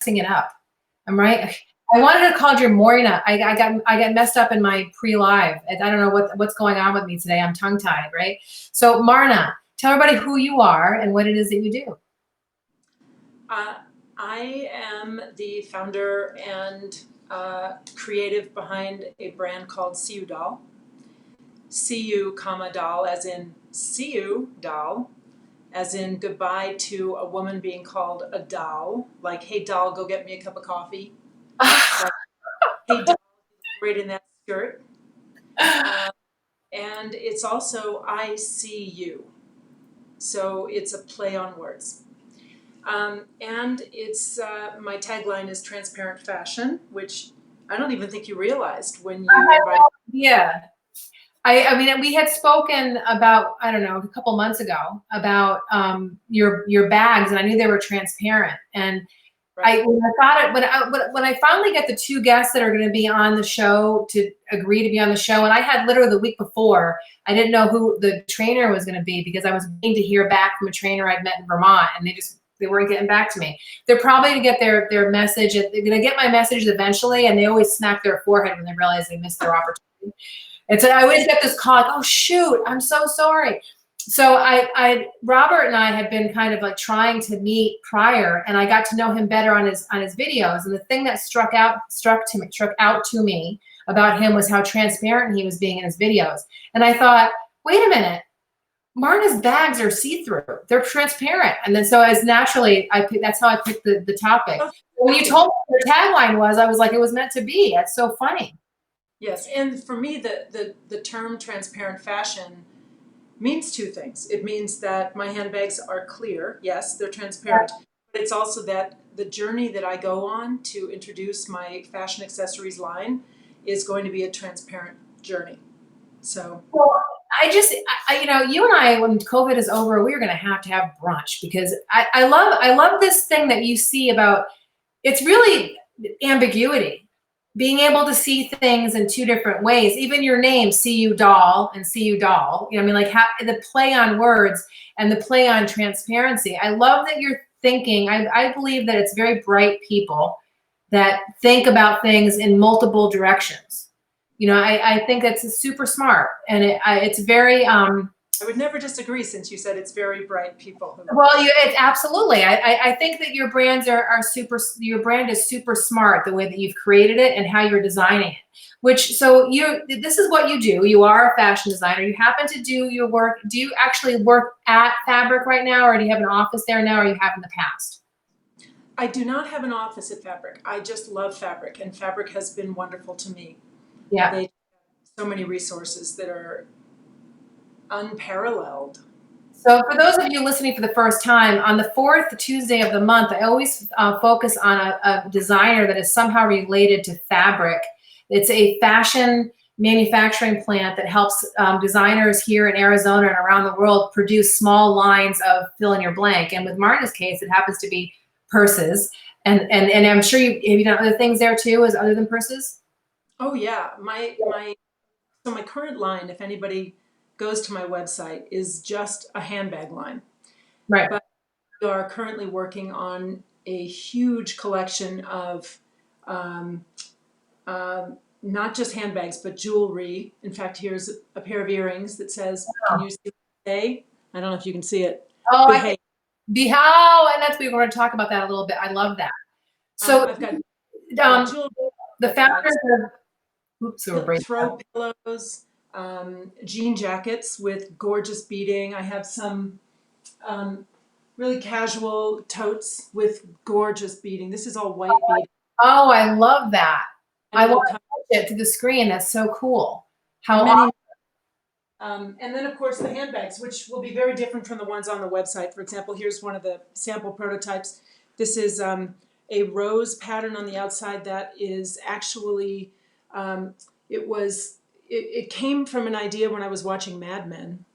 messing it up. I'm right. I wanted to call you Morna. I got messed up in my pre-live. I don't know what's going on with me today. I'm tongue-tied, right? So Marna, tell everybody who you are and what it is that you do. I am the founder and creative behind a brand called See You Doll. See You, comma, doll, as in see you, doll, as in goodbye to a woman being called a doll, like, hey doll, go get me a cup of coffee. Like, hey doll, right in that skirt. And it's also I see you. So it's a play on words. And it's my tagline is transparent fashion, which I don't even think you realized when you invited. Yeah. I mean, we had spoken about, I don't know, a couple months ago about your bags, and I knew they were transparent. And Right. when I thought it, when I finally get the two guests that are going to be on the show to agree to be on the show, and I had literally the week before, I didn't know who the trainer was going to be because I was waiting to hear back from a trainer I'd met in Vermont, and they weren't getting back to me. They're probably going to get their message. They're going to get my message eventually, and they always smack their forehead when they realize they missed their opportunity. And so I always get this call, like, oh shoot, I'm so sorry. So Robert and I had been kind of like trying to meet prior, and I got to know him better on his videos. And the thing that struck out to me about him was how transparent he was being in his videos. And I thought, wait a minute, Marna's bags are see-through; they're transparent. And then so as naturally, that's how I picked the topic. When you told me what the tagline was, I was like, it was meant to be. That's so funny. Yes, and for me, the term transparent fashion means two things. It means that my handbags are clear. Yes, they're transparent. But it's also that the journey that I go on to introduce my fashion accessories line is going to be a transparent journey. So. Well, you know, you and I, when COVID is over, we're going to have brunch because I love this thing that you see about, it's really ambiguity. Being able to see things in two different ways, even your name, See You Doll and See You Doll, you know, I mean, like the play on words and the play on transparency. I love that you're thinking, I believe that it's very bright people that think about things in multiple directions. You know, I think that's super smart, and it's very, I would never disagree since you said it's very bright people. Well, it's absolutely. I think that your brands are super. Your brand is super smart the way that you've created it and how you're designing it. This is what you do. You are a fashion designer. You happen to do your work. Do you actually work at Fabric right now, or do you have an office there now, or you have in the past? I do not have an office at Fabric. I just love Fabric, and Fabric has been wonderful to me. Yeah. They have so many resources that are unparalleled. So for those of you listening for the first time, on the fourth Tuesday of the month, I always focus on a designer that is somehow related to fabric. It's a fashion manufacturing plant that helps designers here in Arizona and around the world produce small lines of fill in your blank. And with Marna's case, it happens to be purses. And I'm sure have you done other things there too, as other than purses? Oh yeah, my current line, if anybody goes to my website, is just a handbag line. Right. But we are currently working on a huge collection of not just handbags, but jewelry. In fact, here's a pair of earrings that says, can you see what I say? I don't know if you can see it. Oh, Behave. And that's, we're going to talk about that a little bit. I love that. So I've got the founders of throw pillows, jean jackets with gorgeous beading. I have some really casual totes with gorgeous beading. This is all white beading. Oh, I love that. And I want to touch it to the screen. That's so cool. How many, and then of course the handbags, which will be very different from the ones on the website. For example, here's one of the sample prototypes. This is a rose pattern on the outside that is actually, it came from an idea when I was watching Mad Men,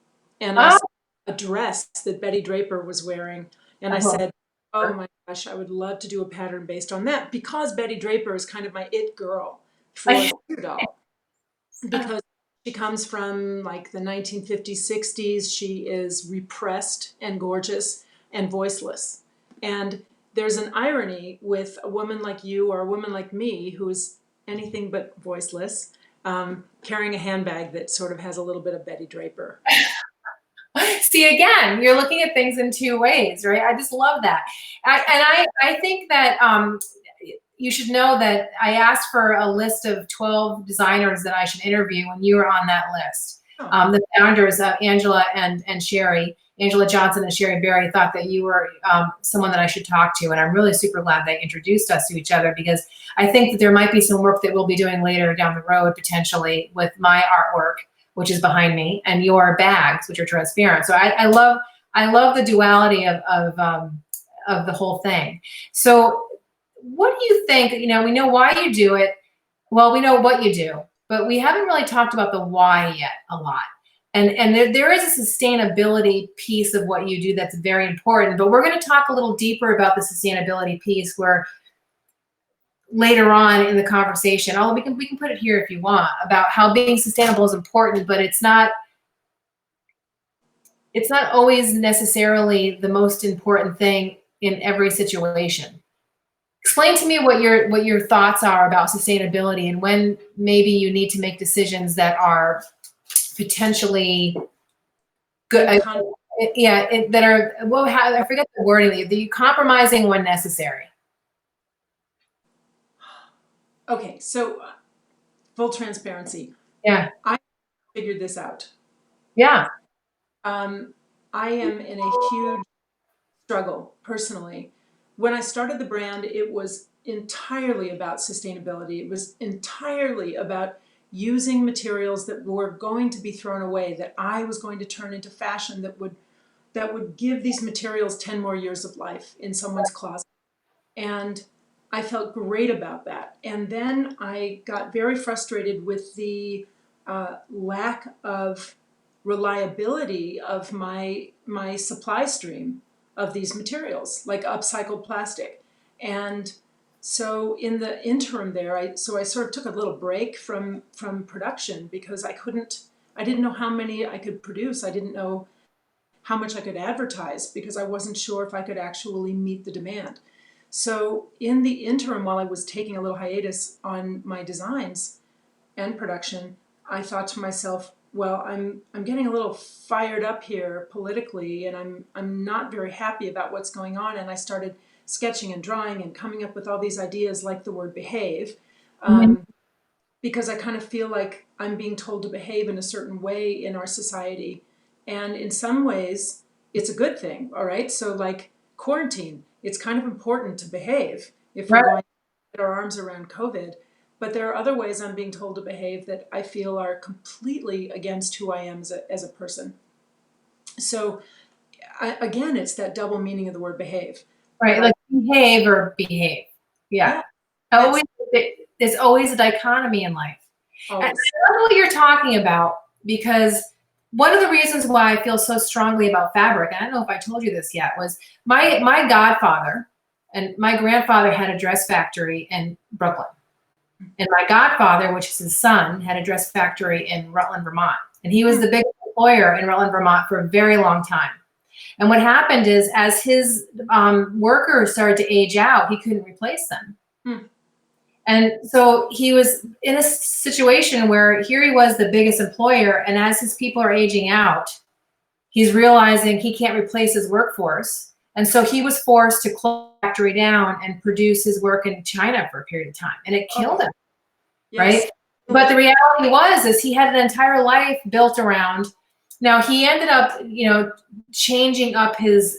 and I saw a dress that Betty Draper was wearing, and I said, oh my gosh, I would love to do a pattern based on that, because Betty Draper is kind of my it girl for doll, because she comes from like the 1950s, 60s. She is repressed and gorgeous and voiceless. And there's an irony with a woman like you or a woman like me who is anything but voiceless, carrying a handbag that sort of has a little bit of Betty Draper. See, again, you're looking at things in two ways, right? I just love that. I think that you should know that I asked for a list of 12 designers that I should interview, and you were on that list. Oh. The founders, Angela and Sherry, Angela Johnson and Sherry Berry, thought that you were someone that I should talk to, and I'm really super glad they introduced us to each other, because I think that there might be some work that we'll be doing later down the road, potentially, with my artwork, which is behind me, and your bags, which are transparent. So I love the duality of the whole thing. So what do you think? You know, we know why you do it. Well, we know what you do, but we haven't really talked about the why yet a lot. And there is a sustainability piece of what you do that's very important, but we're going to talk a little deeper about the sustainability piece where later on in the conversation, although we can put it here if you want, about how being sustainable is important, but it's not always necessarily the most important thing in every situation. Explain to me what your thoughts are about sustainability and when maybe you need to make decisions that are potentially good. That are, well, I forget the wording. The compromising when necessary. Okay, so full transparency. Yeah. I figured this out. Yeah. I am in a huge struggle personally. When I started the brand, it was entirely about sustainability. It was entirely about using materials that were going to be thrown away, that I was going to turn into fashion that would give these materials 10 more years of life in someone's closet. And I felt great about that. And then I got very frustrated with the lack of reliability of my supply stream of these materials, like upcycled plastic. And so in the interim there, I sort of took a little break from production, because I didn't know how many I could produce. I didn't know how much I could advertise, because I wasn't sure if I could actually meet the demand. So in the interim, while I was taking a little hiatus on my designs and production, I thought to myself, well, I'm getting a little fired up here politically, and I'm not very happy about what's going on. And I started sketching and drawing and coming up with all these ideas, like the word behave, because I kind of feel like I'm being told to behave in a certain way in our society. And in some ways, it's a good thing, all right? So like quarantine, it's kind of important to behave if we're going to get our arms around COVID. But there are other ways I'm being told to behave that I feel are completely against who I am as a person. So again, it's that double meaning of the word behave. Right, like behave or behave. Yeah. There's always a dichotomy in life. Always. And I love what you're talking about, because one of the reasons why I feel so strongly about fabric, and I don't know if I told you this yet, was my godfather and my grandfather had a dress factory in Brooklyn. And my godfather, which is his son, had a dress factory in Rutland, Vermont. And he was the biggest employer in Rutland, Vermont for a very long time. And what happened is, as his workers started to age out, he couldn't replace them. And so he was in a situation where here he was, the biggest employer, and as his people are aging out, he's realizing he can't replace his workforce. And so he was forced to close the factory down and produce his work in China for a period of time. And it killed him, right? But the reality is he had an entire life built around. Now he ended up, changing up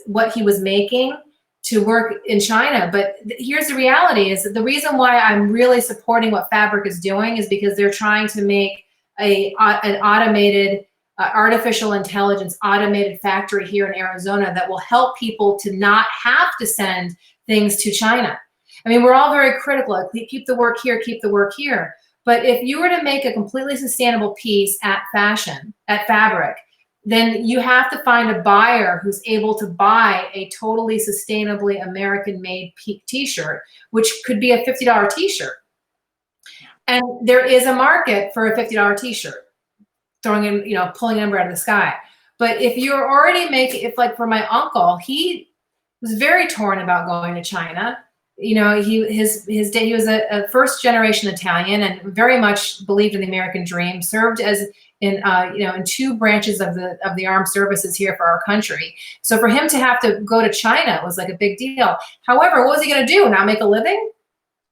what he was making to work in China. But here's the reality: is that the reason why I'm really supporting what Fabric is doing is because they're trying to make an automated, artificial intelligence automated factory here in Arizona that will help people to not have to send things to China. I mean, we're all very critical. Like, keep the work here, keep the work here. But if you were to make a completely sustainable piece at Fabric, then you have to find a buyer who's able to buy a totally sustainably American-made t-shirt, which could be a $50 t-shirt. And there is a market for a $50 t-shirt, pulling a number out of the sky. But if you're already making, if like for my uncle, he was very torn about going to China. You know, he was a first generation Italian and very much believed in the American dream. Served as in in two branches of the armed services here for our country. So for him to have to go to China was like a big deal. However, what was he going to do? Not make a living?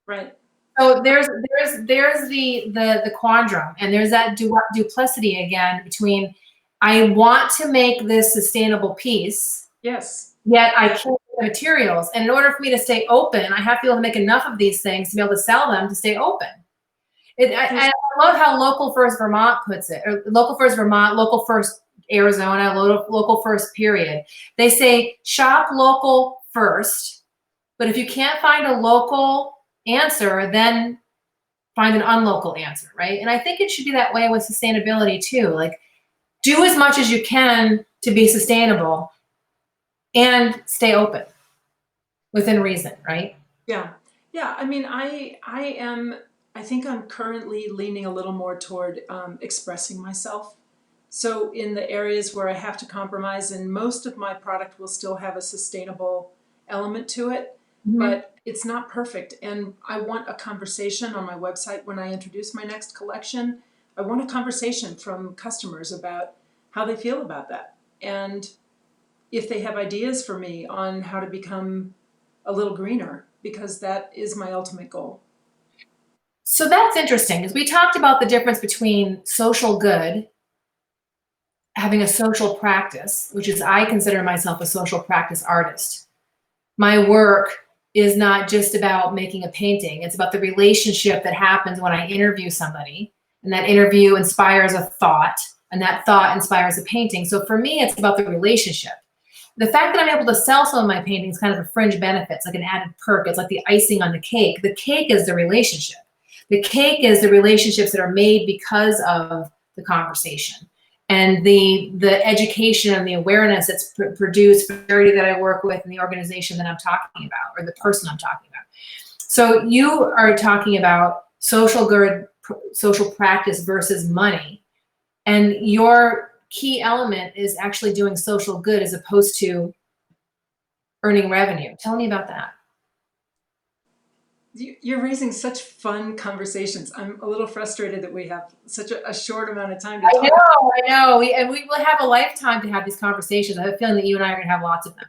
Right. So there's the quandrum, and there's that duplicity again between I want to make this sustainable piece. Yes. Yet I can't get the materials. And in order for me to stay open, I have to be able to make enough of these things to be able to sell them to stay open. I love how Local First Vermont puts it, or Local First Vermont, Local First Arizona, Local First period. They say shop local first, but if you can't find a local answer, then find an unlocal answer, right? And I think it should be that way with sustainability too. Like, do as much as you can to be sustainable and stay open within reason, right? Yeah. Yeah. I mean, I think I'm currently leaning a little more toward expressing myself. So in the areas where I have to compromise, and most of my product will still have a sustainable element to it, but it's not perfect. And I want a conversation on my website when I introduce my next collection. I want a conversation from customers about how they feel about that. And if they have ideas for me on how to become a little greener, because that is my ultimate goal. So that's interesting, because we talked about the difference between social good, having a social practice, which is I consider myself a social practice artist. My work is not just about making a painting. It's about the relationship that happens when I interview somebody, and that interview inspires a thought, and that thought inspires a painting. So for me, it's about the relationship. The fact that I'm able to sell some of my paintings kind of a fringe benefit. It's like an added perk. It's like the icing on the cake. The cake is the relationship. The cake is the relationships that are made because of the conversation and the education and the awareness that's produced for the charity that I work with and the organization that I'm talking about, or the person I'm talking about. So you are talking about social good, social practice versus money, and your key element is actually doing social good as opposed to earning revenue. Tell me about that. You're raising such fun conversations. I'm a little frustrated that we have such a short amount of time to talk. I know. We will have a lifetime to have these conversations. I have a feeling that you and I are going to have lots of them.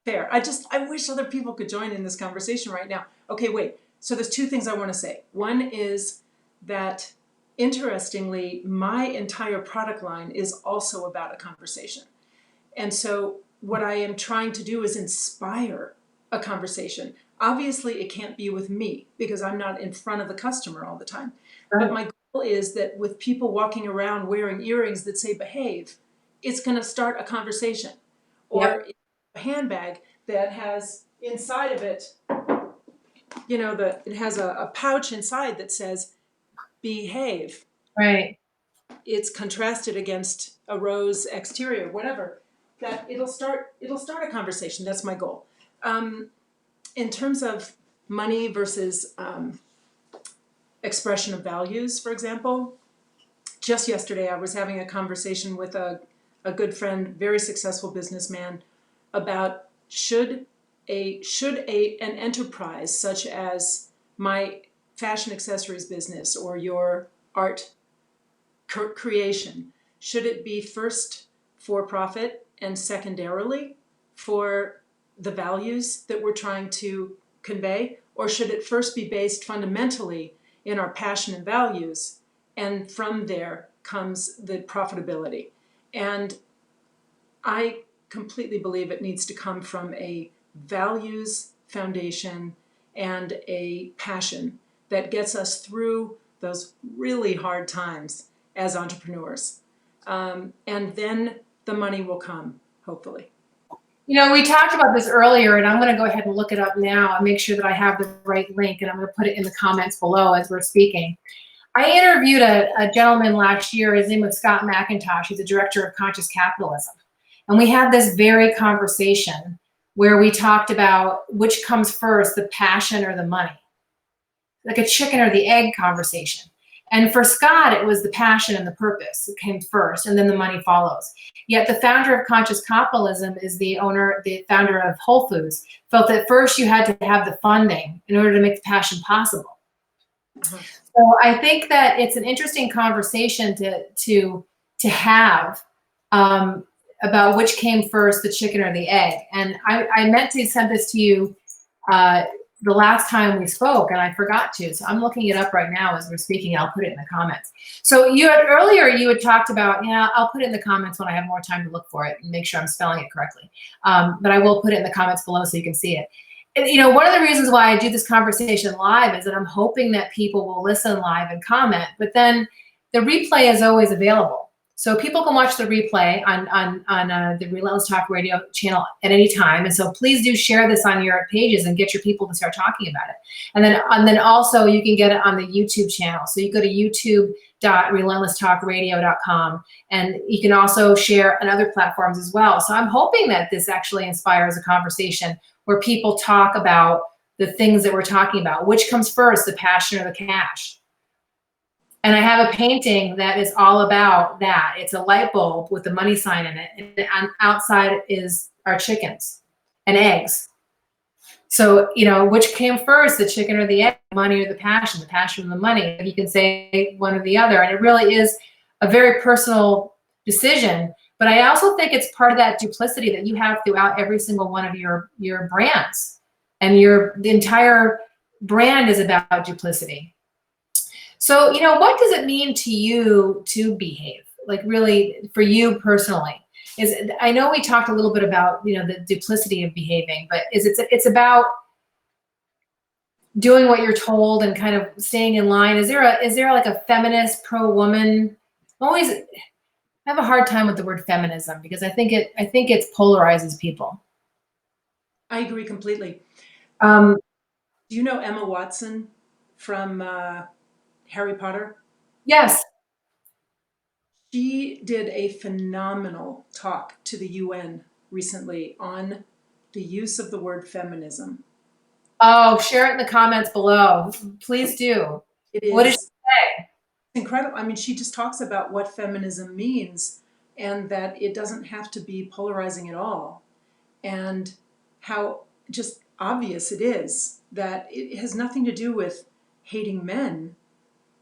Fair. I wish other people could join in this conversation right now. Okay, wait. So there's two things I want to say. One is that, interestingly, my entire product line is also about a conversation. And so what I am trying to do is inspire a conversation. Obviously, it can't be with me because I'm not in front of the customer all the time. Right. But my goal is that with people walking around wearing earrings that say behave, it's going to start a conversation. Or a handbag that has inside of it, it has a pouch inside that says behave. Right. It's contrasted against a rose exterior, whatever. That it'll start a conversation. That's my goal. In terms of money versus expression of values, for example, just yesterday I was having a conversation with a good friend, very successful businessman, about should an enterprise such as my fashion accessories business or your art creation, should it be first for profit and secondarily for the values that we're trying to convey, or should it first be based fundamentally in our passion and values, and from there comes the profitability? And I completely believe it needs to come from a values foundation and a passion that gets us through those really hard times as entrepreneurs. And then the money will come, hopefully. We talked about this earlier, and I'm going to go ahead and look it up now and make sure that I have the right link, and I'm going to put it in the comments below as we're speaking. I interviewed a gentleman last year. His name was Scott McIntosh. He's the director of Conscious Capitalism. And we had this very conversation where we talked about which comes first, the passion or the money, like a chicken or the egg conversation. And for Scott, it was the passion and the purpose that came first, and then the money follows. Yet the founder of Conscious Capitalism is the founder of Whole Foods, felt that first you had to have the funding in order to make the passion possible. So I think that it's an interesting conversation to have about which came first, the chicken or the egg. And I meant to send this to you the last time we spoke, and I forgot to. So I'm looking it up right now as we're speaking. I'll put it in the comments. So earlier you had talked about, I'll put it in the comments when I have more time to look for it and make sure I'm spelling it correctly. But I will put it in the comments below so you can see it. And, one of the reasons why I do this conversation live is that I'm hoping that people will listen live and comment, but then the replay is always available. So people can watch the replay on the Relentless Talk Radio channel at any time. And so please do share this on your pages and get your people to start talking about it. And then also you can get it on the YouTube channel. So you go to youtube.relentlesstalkradio.com, and you can also share on other platforms as well. So I'm hoping that this actually inspires a conversation where people talk about the things that we're talking about. Which comes first, the passion or the cash? And I have a painting that is all about that. It's a light bulb with the money sign in it. And outside is our chickens and eggs. So, which came first, the chicken or the egg, the money or the passion or the money? You can say one or the other. And it really is a very personal decision. But I also think it's part of that duplicity that you have throughout every single one of your brands. And the entire brand is about duplicity. So, what does it mean to you to behave? Like really for you personally? I know we talked a little bit about, the duplicity of behaving, but it's about doing what you're told and kind of staying in line. Is there like a feminist pro-woman? I have a hard time with the word feminism because I think it polarizes people. I agree completely. Do you know Emma Watson from Harry Potter? Yes. She did a phenomenal talk to the UN recently on the use of the word feminism. Oh, share it in the comments below. Please do. What did she say? Incredible. I mean, she just talks about what feminism means and that it doesn't have to be polarizing at all, and how just obvious it is that it has nothing to do with hating men.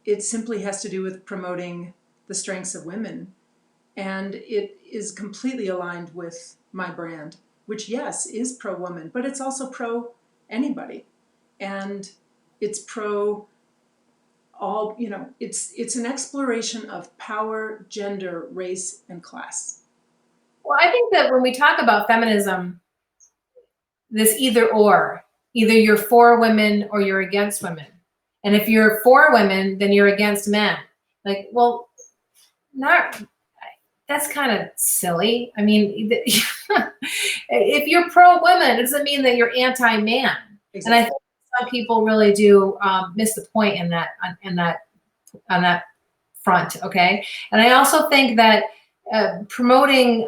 It simply has to do with promoting the strengths of women. And it is completely aligned with my brand, which, yes, is pro-woman, but it's also pro-anybody. And it's pro all, it's an exploration of power, gender, race, and class. Well, I think that when we talk about feminism, this either you're for women or you're against women. And if you're for women, then you're against men. Like, well, that's kind of silly. I mean, if you're pro-women, it doesn't mean that you're anti-man. Exactly. And I think some people really do miss the point on that front. Okay. And I also think that promoting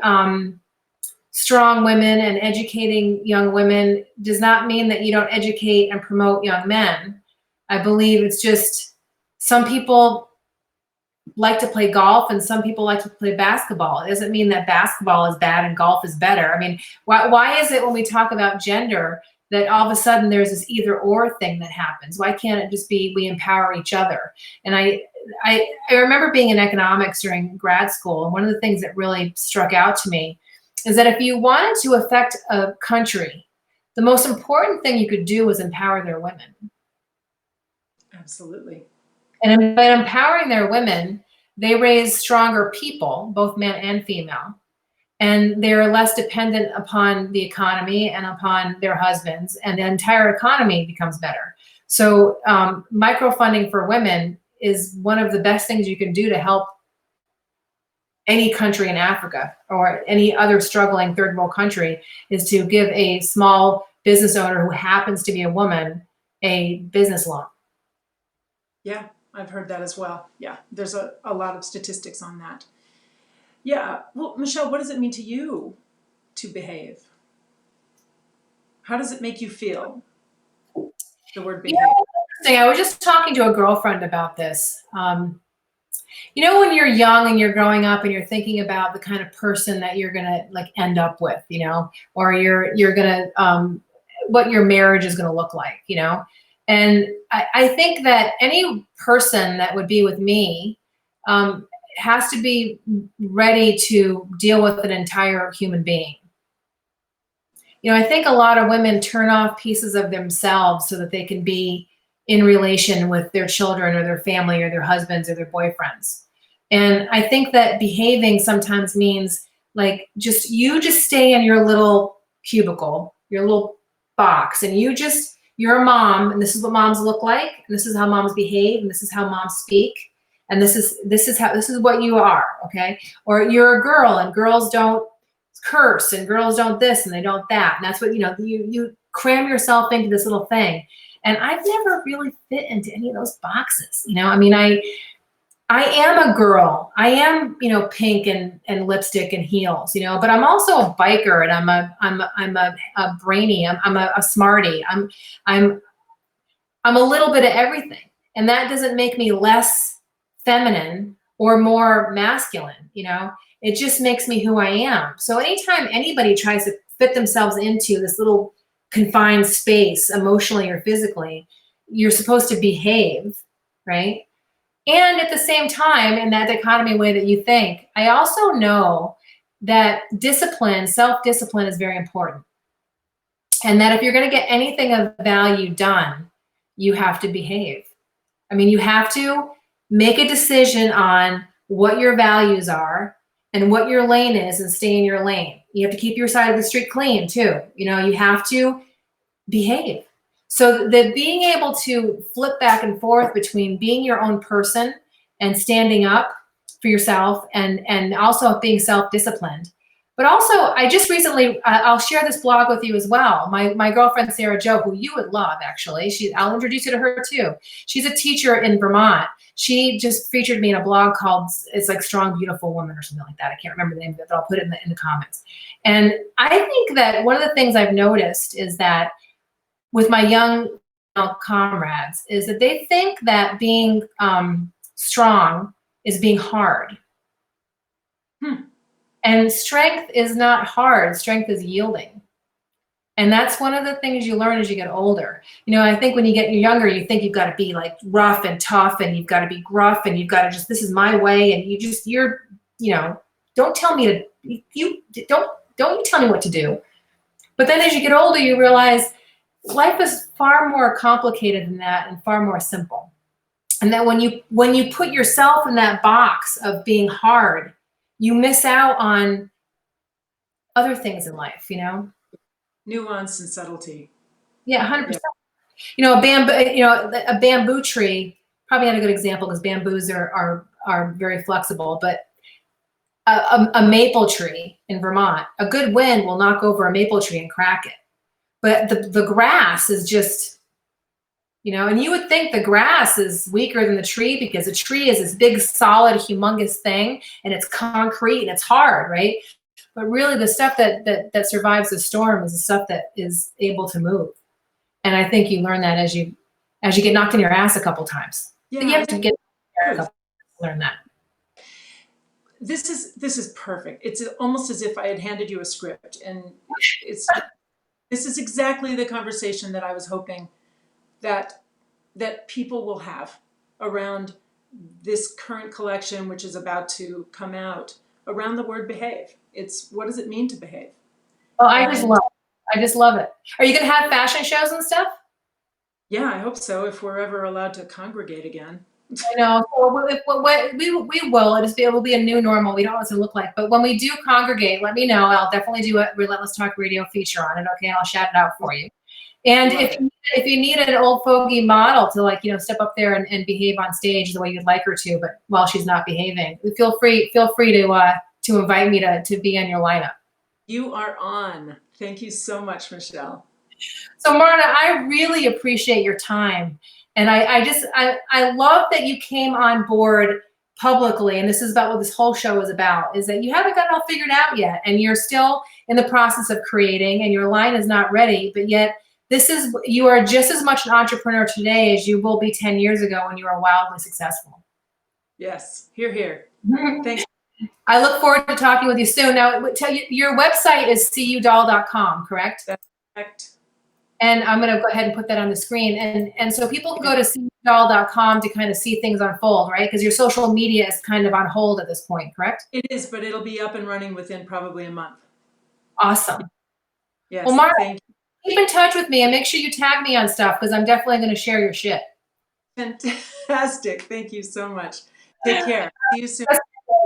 strong women and educating young women does not mean that you don't educate and promote young men. I believe it's just some people like to play golf and some people like to play basketball. It doesn't mean that basketball is bad and golf is better. I mean, why is it when we talk about gender that all of a sudden there's this either or thing that happens? Why can't it just be we empower each other? And I remember being in economics during grad school, and one of the things that really struck out to me is that if you wanted to affect a country, the most important thing you could do was empower their women. Absolutely. And by empowering their women, they raise stronger people, both men and female, and they're less dependent upon the economy and upon their husbands, and the entire economy becomes better. So microfunding for women is one of the best things you can do to help any country in Africa or any other struggling third world country, is to give a small business owner who happens to be a woman a business loan. Yeah, I've heard that as well. Yeah, there's a lot of statistics on that. Yeah, well, Michelle, what does it mean to you to behave? How does it make you feel, the word behave? I was just talking to a girlfriend about this. You know, when you're young and you're growing up and you're thinking about the kind of person that you're gonna like end up with, you know, or you're gonna what your marriage is gonna look like, you know. And I think that any person that would be with me has to be ready to deal with an entire human being. You know, I think a lot of women turn off pieces of themselves so that they can be in relation with their children or their family or their husbands or their boyfriends. And I think that behaving sometimes means like just stay in your little cubicle, your little box, and you're a mom, and this is what moms look like, and this is how moms behave, and this is how moms speak, and this is what you are, okay? Or you're a girl, and girls don't curse, and girls don't this, and they don't that, and that's what you cram yourself into this little thing. And I've never really fit into any of those boxes. You know, I mean, I am a girl. I am, pink and lipstick and heels, but I'm also a biker, and I'm a brainy. I'm a smarty. I'm a little bit of everything. And that doesn't make me less feminine or more masculine, It just makes me who I am. So anytime anybody tries to fit themselves into this little confined space, emotionally or physically, you're supposed to behave, right? And at the same time, in that dichotomy way that you think, I also know that discipline, self-discipline is very important. And that if you're going to get anything of value done, you have to behave. I mean, you have to make a decision on what your values are and what your lane is and stay in your lane. You have to keep your side of the street clean too. You have to behave. So that being able to flip back and forth between being your own person and standing up for yourself and also being self-disciplined. But also, I just recently, I'll share this blog with you as well. My girlfriend, Sarah Jo, who you would love, actually. I'll introduce you to her too. She's a teacher in Vermont. She just featured me in a blog called, it's like Strong, Beautiful Woman or something like that. I can't remember the name of it, but I'll put it in the comments. And I think that one of the things I've noticed is that with my young comrades is that they think that being strong is being hard. And strength is not hard. Strength is yielding. And that's one of the things you learn as you get older. I think when you get younger, you think you've got to be like rough and tough, and you've got to be gruff, and you've got to just, this is my way. And don't tell me to, don't you tell me what to do. But then as you get older, you realize life is far more complicated than that and far more simple. And that when you put yourself in that box of being hard, you miss out on other things in life, Nuance and subtlety. Yeah, 100%. A bamboo tree, probably not a good example because bamboos are very flexible, but a maple tree in Vermont, a good wind will knock over a maple tree and crack it. But the grass is just, and you would think the grass is weaker than the tree because a tree is this big, solid, humongous thing, and it's concrete and it's hard, right? But really the stuff that survives the storm is the stuff that is able to move. And I think you learn that as you get knocked in your ass a couple times. Yeah, you have to get learn that. This is perfect. It's almost as if I had handed you a script, and this is exactly the conversation that I was hoping that people will have around this current collection, which is about to come out, around the word behave. It's, what does it mean to behave? Oh, I just love it. Are you going to have fashion shows and stuff? Yeah, I hope so, if we're ever allowed to congregate again. I know. We will. It will be a new normal. We don't know what it's going to look like. But when we do congregate, let me know. I'll definitely do a Relentless Talk Radio feature on it. Okay, I'll shout it out for you. And if you need an old fogey model to step up there and behave on stage the way you'd like her to, but while she's not behaving, feel free to invite me to be on your lineup. You are on. Thank you so much, Michelle. So Marna, I really appreciate your time. And I love that you came on board publicly, and this is about what this whole show is about, is that you haven't got it all figured out yet, and you're still in the process of creating, and your line is not ready, but yet you are just as much an entrepreneur today as you will be 10 years ago when you were wildly successful. Yes, hear, hear. Thanks. I look forward to talking with you soon. Now, tell you, your website is cudoll.com, correct? That's correct. And I'm going to go ahead and put that on the screen. And so people can go to cudoll.com to kind of see things unfold, right? Because your social media is kind of on hold at this point, correct? It is, but it'll be up and running within probably a month. Awesome. Yes, well, Marna, thank you. Keep in touch with me and make sure you tag me on stuff because I'm definitely going to share your shit. Fantastic. Thank you so much. Take care. See you soon.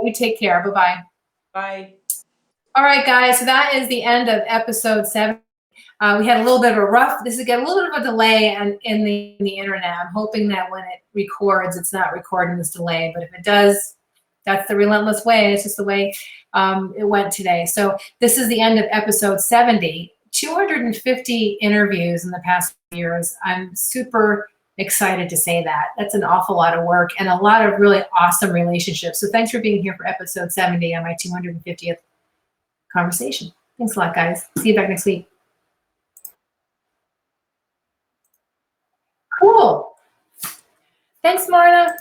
You take care. Bye-bye. Bye. All right, guys. So that is the end of episode 7. We had a little bit of a this is a little bit of a delay in the internet. I'm hoping that when it records, it's not recording this delay. But if it does, that's the relentless way. It's just the way it went today. So this is the end of episode 70. 250 interviews in the past years. I'm super excited to say that. That's an awful lot of work and a lot of really awesome relationships. So thanks for being here for episode 70 on my 250th conversation. Thanks a lot, guys. See you back next week. Cool. Thanks, Marna.